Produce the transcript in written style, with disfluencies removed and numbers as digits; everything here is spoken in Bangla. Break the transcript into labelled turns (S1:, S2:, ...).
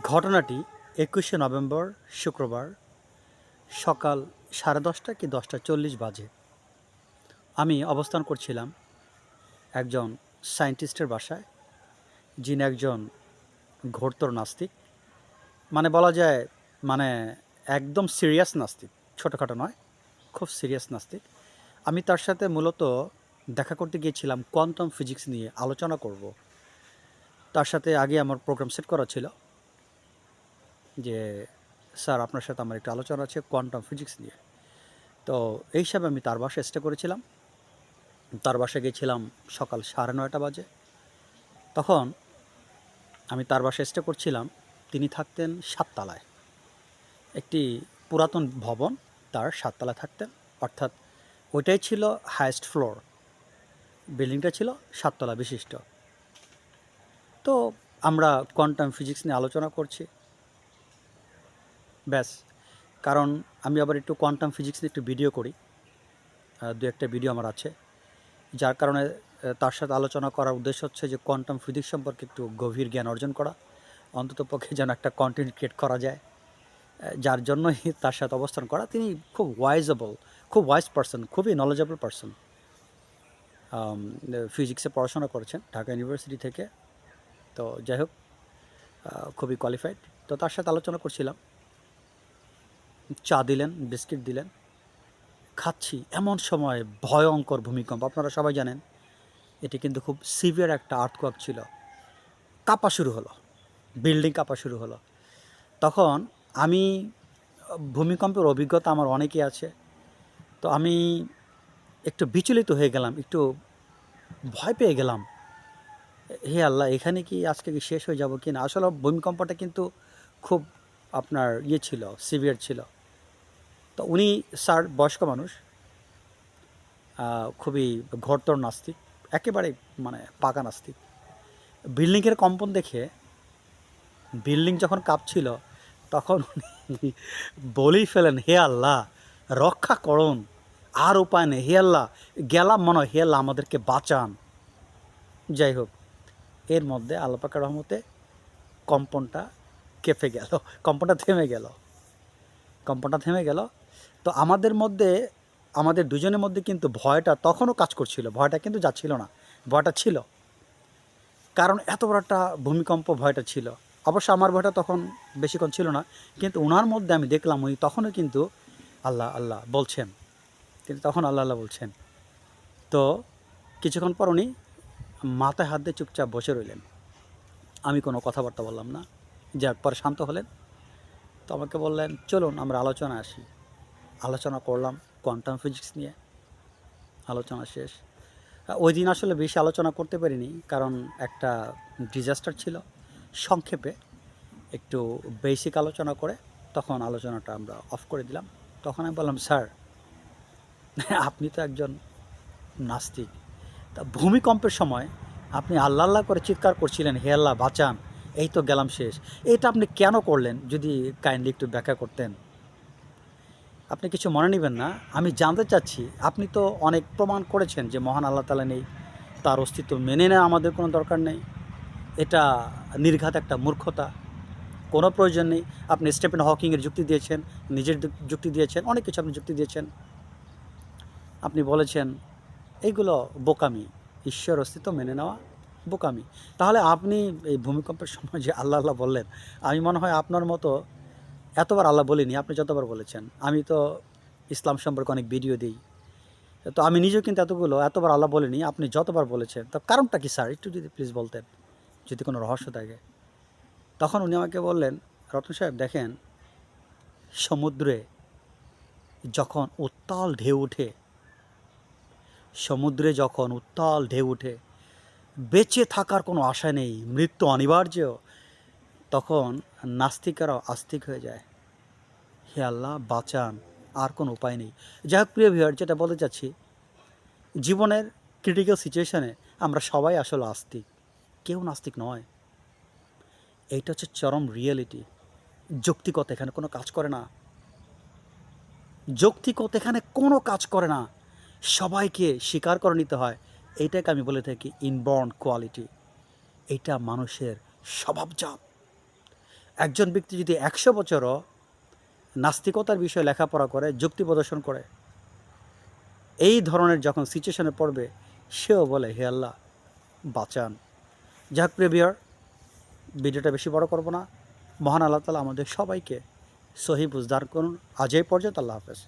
S1: ঘটনাটি ২১শে নভেম্বর শুক্রবার সকাল 10:30 কি 10:40 বাজে। আমি অবস্থান করছিলাম একজন সায়েন্টিস্টের বাসায়, যিনি একজন ঘোরতর নাস্তিক। মানে বলা যায়, মানে একদম সিরিয়াস নাস্তিক, ছোটোখাটো নয়, খুব সিরিয়াস নাস্তিক। আমি তার সাথে মূলত দেখা করতে গিয়েছিলাম কোয়ান্টাম ফিজিক্স নিয়ে আলোচনা করব। তার সাথে আগে আমার প্রোগ্রাম সেট করা ছিল যে, স্যার আপনার সাথে আমার একটা আলোচনা আছে কোয়ান্টাম ফিজিক্স নিয়ে। তো এই হিসাবে আমি তার বাসায় স্টে করেছিলাম। তার বাসায় গিয়েছিলাম সকাল 9:30 বাজে। তখন আমি তার বাসায় স্টে করছিলাম। তিনি থাকতেন 7 তলায়, একটি পুরাতন ভবন, তার 7 তলায় থাকতেন। অর্থাৎ ওইটাই ছিল হাইয়েস্ট ফ্লোর, বিল্ডিংটা ছিল 7 তলা বিশিষ্ট। তো আমরা কোয়ান্টাম ফিজিক্স নিয়ে আলোচনা করছি, ব্যাস। কারণ আমি আবার একটু কোয়ান্টাম ফিজিক্স নিয়ে একটু ভিডিও করি, দু একটা ভিডিও আমার আছে, যার কারণে তার সাথে আলোচনা করার উদ্দেশ্য হচ্ছে যে কোয়ান্টাম ফিজিক্স সম্পর্কে একটু গভীর জ্ঞান অর্জন করা, অন্ততপক্ষে যেন একটা কন্টেন্ট ক্রিয়েট করা যায়। যার জন্যই তার সাথে অবস্থান করা। তিনি খুব খুব ওয়াইজ পারসন, খুবই নলেজেবল পারসন। ফিজিক্সে পড়াশোনা করেছেন ঢাকা ইউনিভার্সিটি থেকে। তো যাই হোক, খুবই কোয়ালিফাইড। তো তার সাথে আলোচনা করছিলাম, চা দিলেন, বিস্কিট দিলেন, খাচ্ছি। এমন সময় ভয়ঙ্কর ভূমিকম্প, আপনারা সবাই জানেন এটি কিন্তু খুব সিভিয়ার একটা আর্থকোয়েক ছিল। কাঁপা শুরু হলো, বিল্ডিং কাঁপা শুরু হলো। তখন আমি, ভূমিকম্পের অভিজ্ঞতা আমার অনেকই আছে, তো আমি একটু বিচলিত হয়ে গেলাম, একটু ভয় পেয়ে গেলাম। হে আল্লাহ, এখানে কি আজকে কি শেষ হয়ে যাব কি না। আসলে ভূমিকম্পটা কিন্তু খুব আপনার ছিল, সিভিয়ার ছিল। তো উনি, স্যার বয়স্ক মানুষ, খুবই ঘোরতর নাস্তিক, একেবারে মানে পাকা নাস্তিক। বিল্ডিংয়ের কম্পন দেখে, বিল্ডিং যখন কাঁপছিল, তখন উনি বলেই ফেলেন, হে আল্লাহ রক্ষা করুন, আর উপায় নেই, হে আল্লাহ গেলাম মনে হয়, হে আল্লাহ আমাদেরকে বাঁচান। যাই হোক, এর মধ্যে আল্লাহ পাকের রহমতে কম্পনটা কেঁপে গেল, কম্পনটা থেমে গেল, কম্পনটা থেমে গেল। তো আমাদের মধ্যে, আমাদের দুজনের মধ্যে কিন্তু ভয়টা তখনও কাজ করছিল, ভয়টা কিন্তু যাচ্ছিল না, ভয়টা ছিল। কারণ এত বড় একটা ভূমিকম্প, ভয়টা ছিল। অবশ্য আমার ভয়টা তখন বেশিক্ষণ ছিল না, কিন্তু ওনার মধ্যে আমি দেখলাম উনি তখনও কিন্তু আল্লাহ আল্লাহ বলছেন, তিনি তখন আল্লাহ আল্লাহ বলছেন। তো কিছুক্ষণ পর উনি মাথায় হাত দিয়ে চুপচাপ বসে রইলেন। আমি কোনো কথাবার্তা বললাম না। যাক, পরে শান্ত হলেন। তো আমাকে বললেন, চলুন আমরা আলোচনা আসি। আলোচনা করলাম কোয়ান্টাম ফিজিক্স নিয়ে। আলোচনা শেষ। ওই দিন আসলে বেশি আলোচনা করতে পারিনি, কারণ একটা ডিজাস্টার ছিল। সংক্ষেপে একটু বেসিক আলোচনা করে তখন আলোচনাটা আমরা অফ করে দিলাম। তখন আমি বললাম, স্যার আপনি তো একজন নাস্তিক, তা ভূমিকম্পের সময় আপনি আল্লাহ আল্লাহ করে চিৎকার করছিলেন, হে আল্লাহ বাঁচান, এই তো গেলাম শেষ, এটা আপনি কেন করলেন? যদি কাইন্ডলি একটু ব্যাখ্যা করতেন। আপনি কিছু মনে নেবেন না, আমি জানতে চাচ্ছি, আপনি তো অনেক প্রমাণ করেছেন যে মহান আল্লাহ তাআলা নেই, তার অস্তিত্ব মেনে নেওয়া আমাদের কোনো দরকার নেই, এটা নির্ঘাত একটা মূর্খতা, কোনো প্রয়োজন নেই। আপনি স্টিফেন হকিংয়ের যুক্তি দিয়েছেন, নিজের যুক্তি দিয়েছেন, অনেক কিছু আপনি যুক্তি দিয়েছেন। আপনি বলেছেন এইগুলো বোকামি, ঈশ্বর অস্তিত্ব মেনে নেওয়া বোকামি। তাহলে আপনি এই ভূমিকম্পের সময় যে আল্লাহ আল্লাহ বললেন, আমি মনে হয় আপনার মতো এতবার আল্লাহ বলিনি, আপনি যতবার বলেছেন। আমি তো ইসলাম সম্পর্কে অনেক ভিডিও দিই, তো আমি নিজেও কিন্তু এতবার আল্লাহ বলিনি, আপনি যতবার বলেছেন। তো কারণটা কি স্যার, একটু যদি প্লিজ বলতেন, যদি কোনো রহস্য থাকে। তখন উনি আমাকে বললেন, রতন সাহেব দেখেন, সমুদ্রে যখন উত্তাল ঢেউ ওঠে, সমুদ্রে যখন উত্তাল ঢেউ ওঠে, বেঁচে থাকার কোনো আশা নেই, মৃত্যু অনিবার্য, তখন নাস্তিকেরাও আস্তিক হয়ে যায়। হে আল্লাহ বাঁচান, আর কোনো উপায় নেই। যাই হোক প্রিয় ভিউয়ার, যেটা বলতে চাচ্ছি, জীবনের ক্রিটিক্যাল সিচুয়েশানে আমরা সবাই আসলে আস্তিক, কেউ নাস্তিক নয়। এইটা হচ্ছে চরম রিয়েলিটি। যৌক্তিকতা এখানে কোনো কাজ করে না, যৌক্তিকতা এখানে কোনো কাজ করে না। সবাইকে স্বীকার করে নিতে হয়। এইটাকে আমি বলে থাকি ইনবর্ন কোয়ালিটি। এটা মানুষের স্বভাবজাত। একজন ব্যক্তি যদি 100 বছরও নাস্তিকতার বিষয়ে লেখাপড়া করে, যুক্তি প্রদর্শন করে, এই ধরনের যখন সিচুয়েশনে পড়বে, সেও বলে হে আল্লাহ বাঁচান। যাক প্রিভিয়ার, ভিডিওটা বেশি বড় করব না। মহান আল্লাহ তাআলা আমাদের সবাইকে সহি বুঝদার করুন। আজ এই পর্যন্ত, আল্লাহ হাফেজ।